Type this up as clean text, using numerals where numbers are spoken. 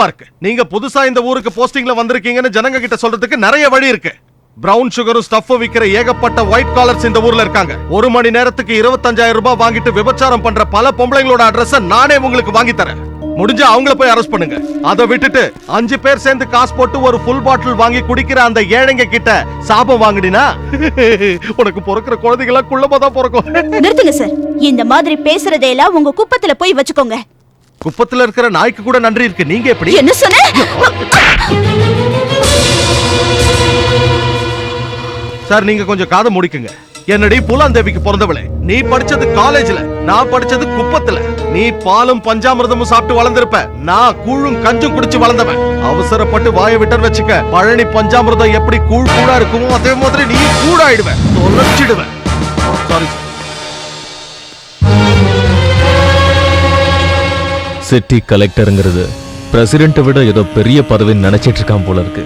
இருக்கு. நீங்க புதுசா இந்த ஊருக்கு போஸ்டிங்ல வந்திருக்கீங்கன்னு ஜனங்க கிட்ட சொல்றதுக்கு நிறைய வழி இருக்கு. பிரவுன் சுகரும் ஸ்டஃப் விக்கிற ஏகப்பட்ட ஒயிட் காலர்ஸ் இந்த ஊர்ல இருக்காங்க. 1 மணி நேரத்துக்கு 25,000 ரூபாய் வாங்கிட்டு விபச்சாரம் பண்ற பல பொம்பளைங்களோட அட்ரஸ நானே உங்களுக்கு வாங்கி தரேன். முடிஞ்சா அவங்கள போய் அரெஸ்ட் பண்ணுங்க. அதை விட்டுட்டு 5 பேர் சேர்ந்து காசு போட்டு ஒரு ஃபுல் பாட்டில் வாங்கி குடிக்கிற அந்த ஏழைங்க கிட்ட சாபம் வாங்கினா உனக்கு பிறக்கிற குழந்தைகளா குள்ளமா தான் பிறக்கும். நிறுத்துங்க சார். இந்த மாதிரி பேசுறதையெல்லாம் உங்க குப்பத்துல போய் வச்சுக்கோங்க. குப்பத்துல இருக்கிற நாய்க்கு கூட நன்றி இருக்கு. நீங்க எப்படி? என்ன சொன்ன? சார் நீங்க கொஞ்சம் காதை முடிக்குங்க. என்னடி பூலாந்தேவிக்கு பிறந்தவளே, நீ படிச்சது காலேஜ்ல, நான் படிச்சது குப்பத்துல. நீ பாலும் பஞ்சாமிர்தமும் சாப்பிட்டு வளர்ந்திருப்ப, நான் கூழும் கஞ்சும் குடிச்சு வளர்ந்தவன். அவசரப்பட்டு வாயை விட்டு வச்சுக்க, பழனி பஞ்சாமிர்தம் எப்படி கூழ் கூடா இருக்குமோ அதே மாதிரி நீ கூடாயிடுவேன், தொலைச்சிடுவேன். சாரி. சிட்டி கலெக்டருங்கிறது பிரசிடென்ட்டை விட ஏதோ பெரிய பதவின்னு நினைச்சிட்டு இருக்கான் போல இருக்கு.